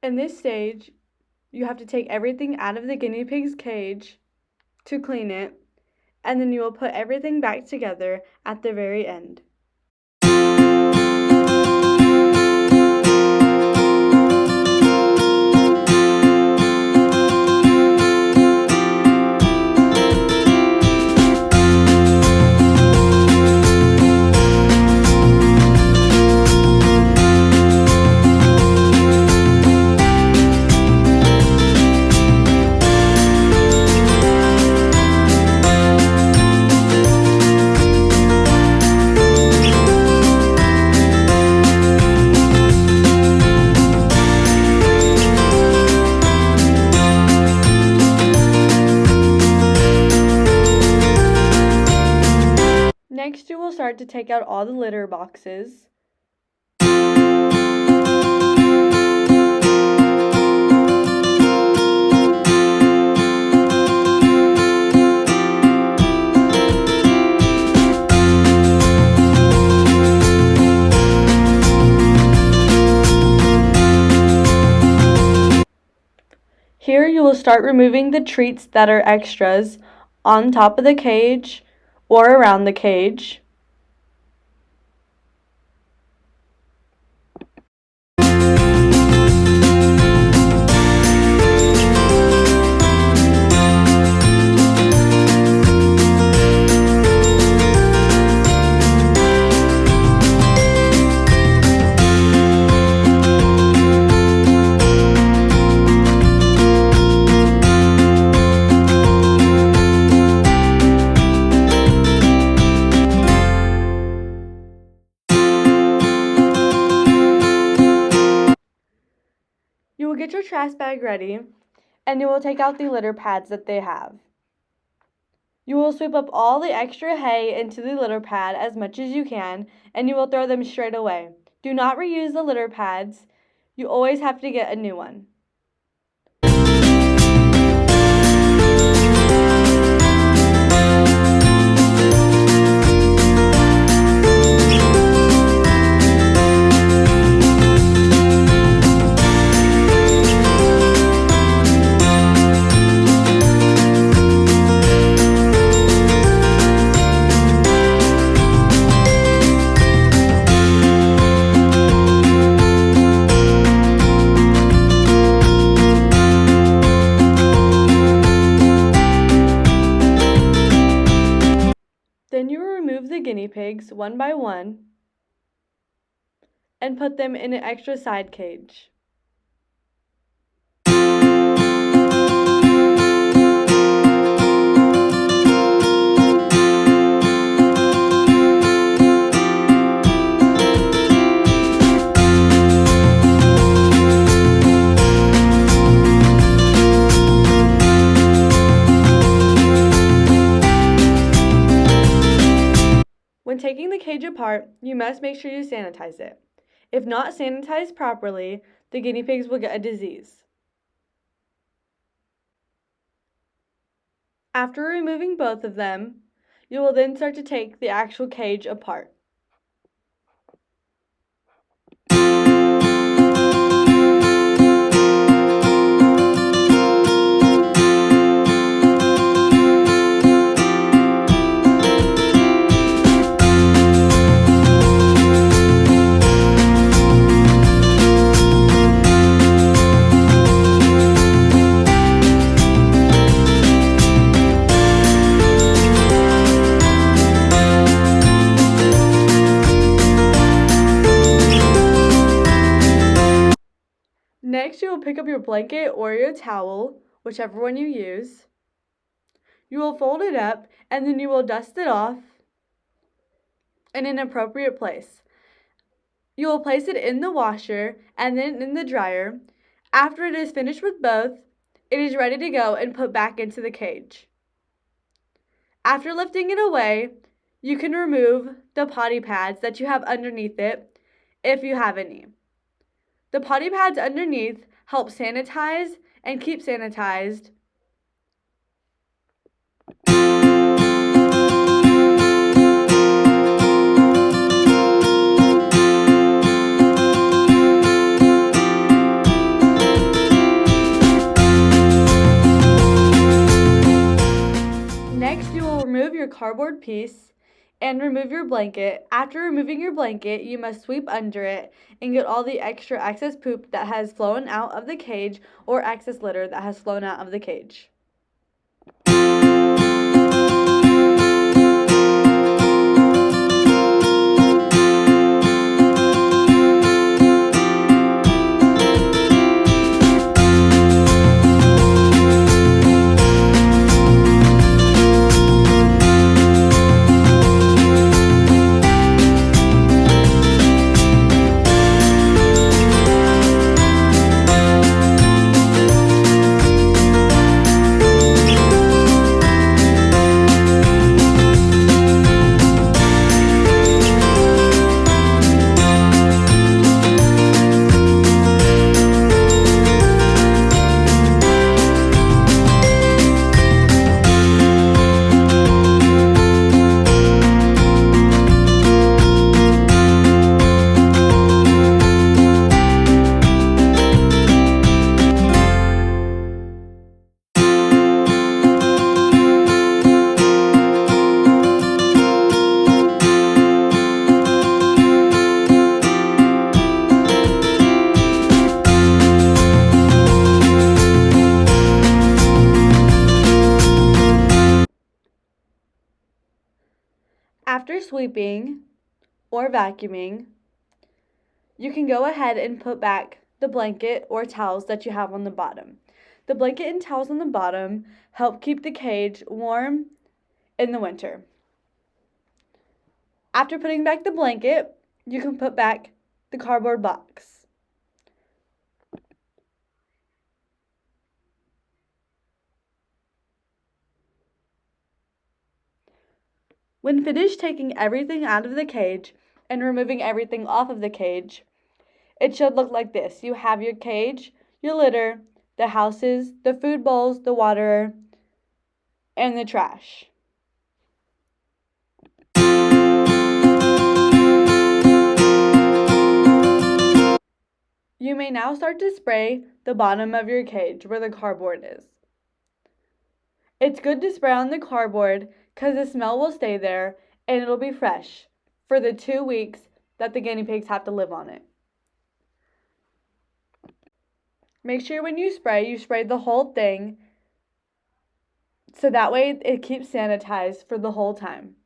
In this stage, you have to take everything out of the guinea pig's cage to clean it, and then you will put everything back together at the very end. Next, you will start to take out all the litter boxes. Here you will start removing the treats that are extras on top of the cage or around the cage. You will get your trash bag ready, and you will take out the litter pads that they have. You will sweep up all the extra hay into the litter pad as much as you can, and you will throw them straight away. Do not reuse the litter pads. You always have to get a new one. Then you will remove the guinea pigs one by one and put them in an extra side cage. When taking the cage apart, you must make sure you sanitize it. If not sanitized properly, the guinea pigs will get a disease. After removing both of them, you will then start to take the actual cage apart. Next, you will pick up your blanket or your towel, whichever one you use. You will fold it up and then you will dust it off in an appropriate place. You will place it in the washer and then in the dryer. After it is finished with both, it is ready to go and put back into the cage. After lifting it away, you can remove the potty pads that you have underneath it if you have any. The potty pads underneath help sanitize and keep sanitized. cardboard piece and remove your blanket. After removing your blanket, you must sweep under it and get all the extra excess poop that has flown out of the cage or excess litter that has flown out of the cage. After sweeping or vacuuming, you can go ahead and put back the blanket or towels that you have on the bottom. The blanket and towels on the bottom help keep the cage warm in the winter. After putting back the blanket, you can put back the cardboard box. When finished taking everything out of the cage and removing everything off of the cage, it should look like this. You have your cage, your litter, the houses, the food bowls, the water, and the trash. You may now start to spray the bottom of your cage where the cardboard is. It's good to spray on the cardboard because the smell will stay there and it'll be fresh for the 2 weeks that the guinea pigs have to live on it. Make sure when you spray the whole thing so that way it keeps sanitized for the whole time.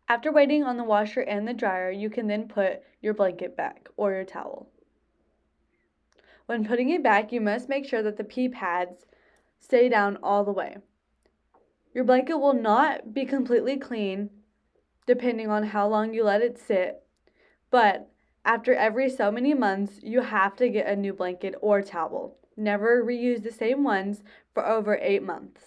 After waiting on the washer and the dryer, you can then put your blanket back or your towel. When putting it back, you must make sure that the pee pads stay down all the way. Your blanket will not be completely clean depending on how long you let it sit, but after every so many months, you have to get a new blanket or towel. Never reuse the same ones for over 8 months.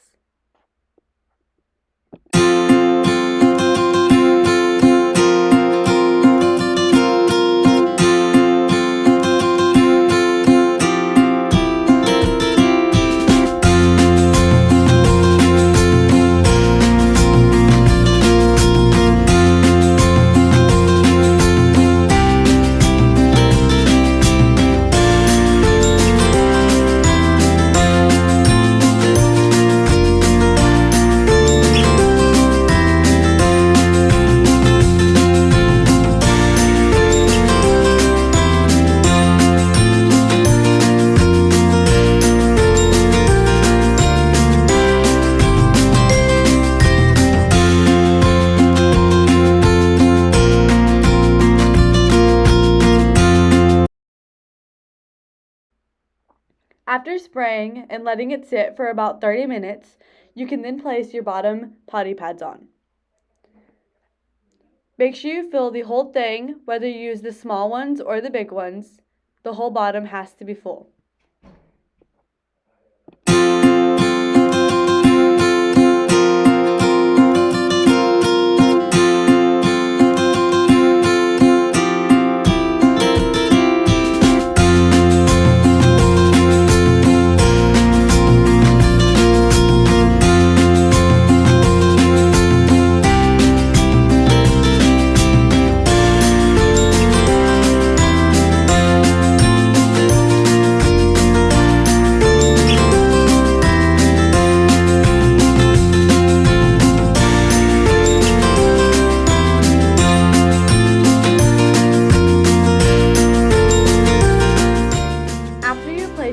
After spraying and letting it sit for about 30 minutes, you can then place your bottom potty pads on. Make sure you fill the whole thing, whether you use the small ones or the big ones. The whole bottom has to be full.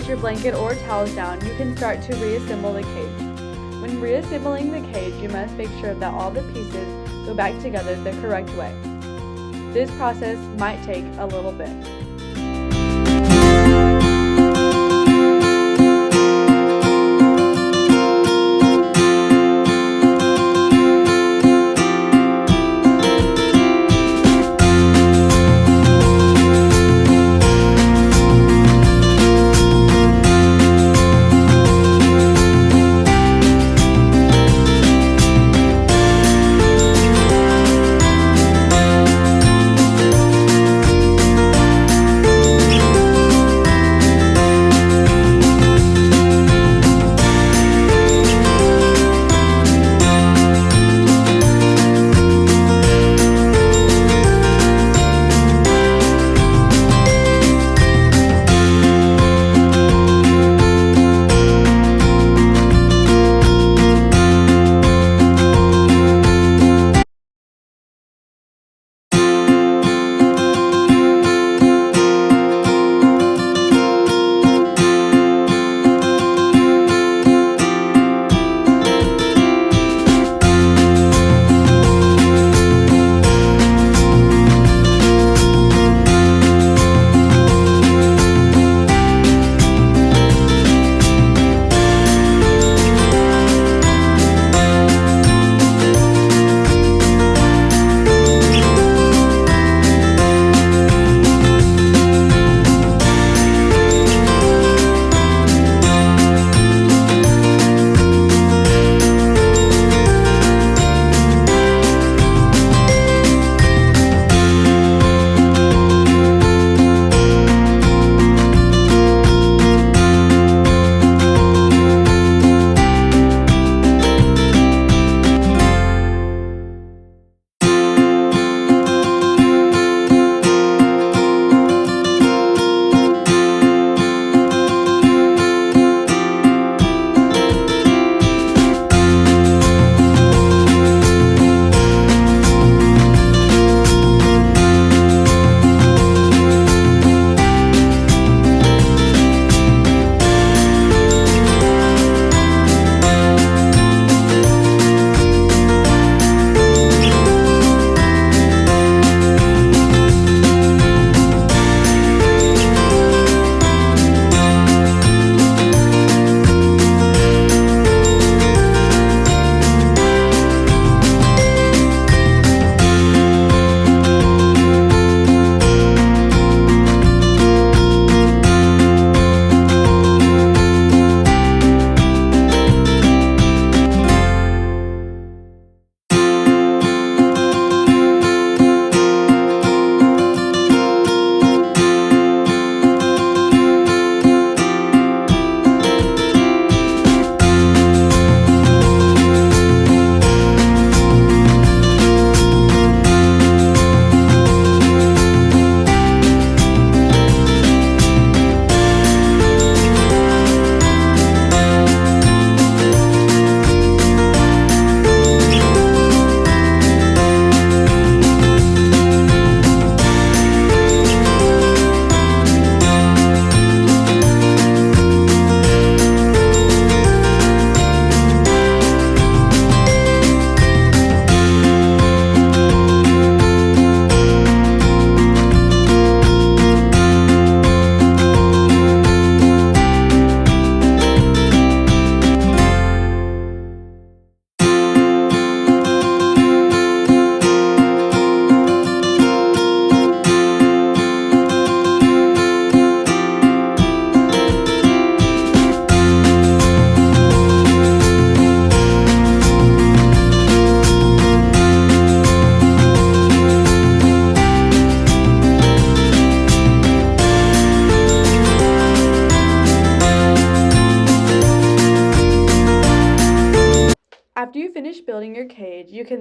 Your blanket or towels down, you can start to reassemble the cage. When reassembling the cage, you must make sure that all the pieces go back together the correct way. This process might take a little bit.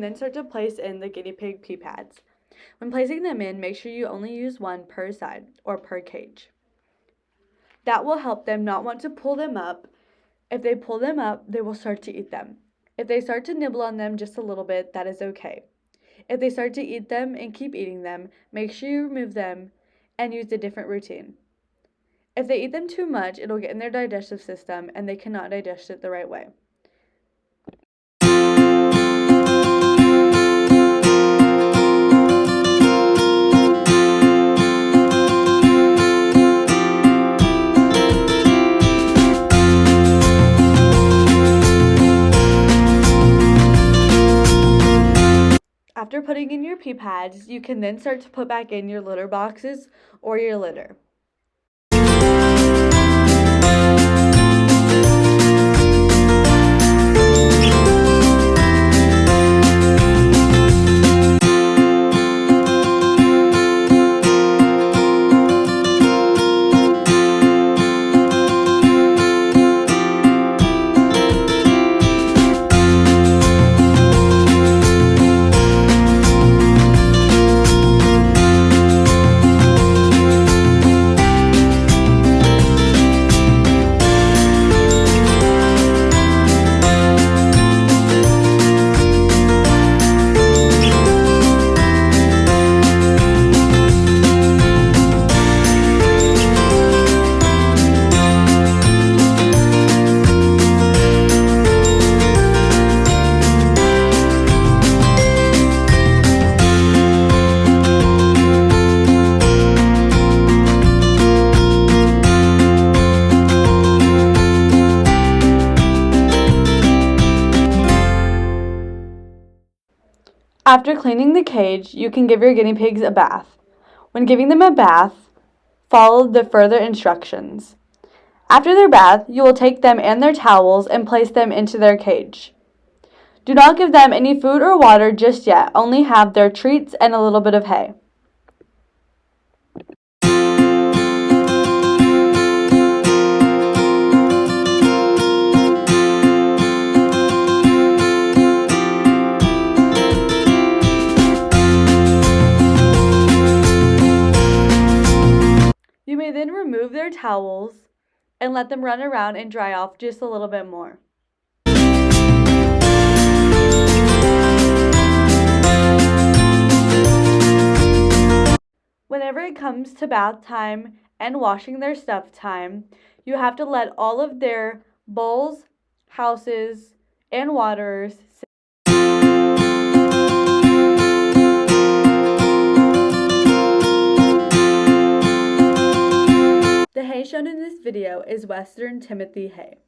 can then start to place in the guinea pig pee pads. When placing them in, make sure you only use one per side or per cage. That will help them not want to pull them up. If they pull them up, they will start to eat them. If they start to nibble on them just a little bit, that is okay. If they start to eat them and keep eating them, make sure you remove them and use a different routine. If they eat them too much, it'll get in their digestive system and they cannot digest it the right way. After putting in your pee pads, you can then start to put back in your litter boxes or your litter. After cleaning the cage, you can give your guinea pigs a bath. When giving them a bath, follow the further instructions. After their bath, you will take them and their towels and place them into their cage. Do not give them any food or water just yet, only have their treats and a little bit of hay. You may then remove their towels and let them run around and dry off just a little bit more. Whenever it comes to bath time and washing their stuff time, you have to let all of their bowls, houses, and waterers sit. The hay shown in this video is Western Timothy hay.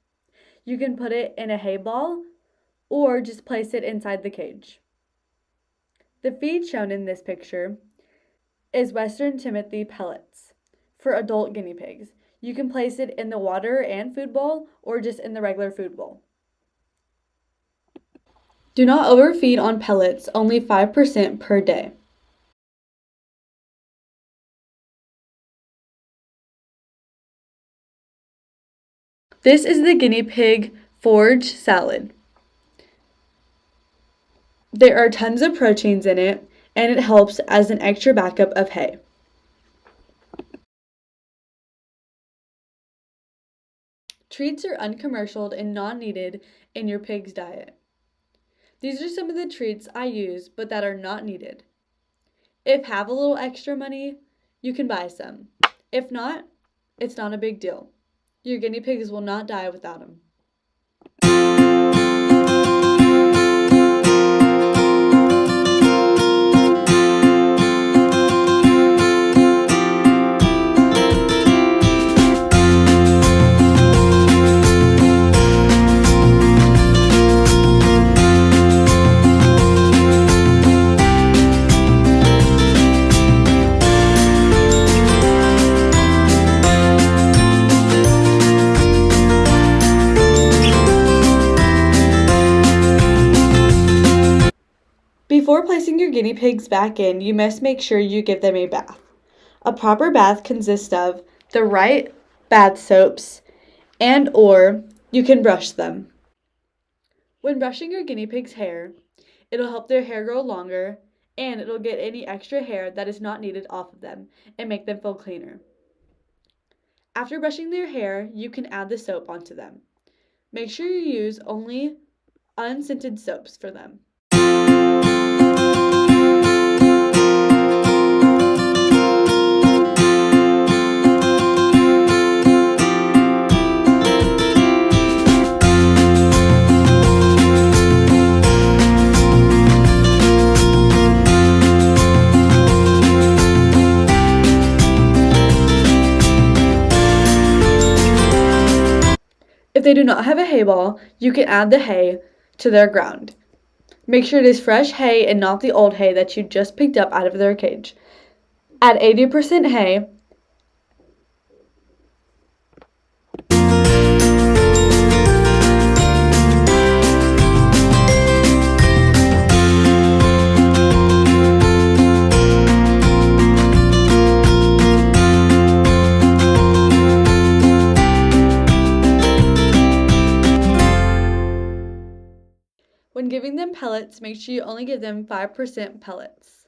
You can put it in a hay ball or just place it inside the cage. The feed shown in this picture is Western Timothy pellets for adult guinea pigs. You can place it in the water and food bowl or just in the regular food bowl. Do not overfeed on pellets, only 5% per day. This is the guinea pig forage salad. There are tons of proteins in it, and it helps as an extra backup of hay. Treats are uncommercialed and non-needed in your pig's diet. These are some of the treats I use, but that are not needed. If have a little extra money, you can buy some. If not, it's not a big deal. Your guinea pigs will not die without them. Before placing your guinea pigs back in, you must make sure you give them a bath. A proper bath consists of the right bath soaps and/or you can brush them. When brushing your guinea pig's hair, It'll help their hair grow longer, and it'll get any extra hair that is not needed off of them and make them feel cleaner. After brushing their hair, you can add the soap onto them. Make sure you use only unscented soaps for them. If they do not have a hay ball, you can add the hay to their ground. Make sure it is fresh hay and not the old hay that you just picked up out of their cage. Add 80% hay. When giving them pellets, make sure you only give them 5% pellets.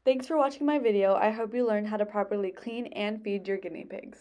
Thanks for watching my video. I hope you learned how to properly clean and feed your guinea pigs.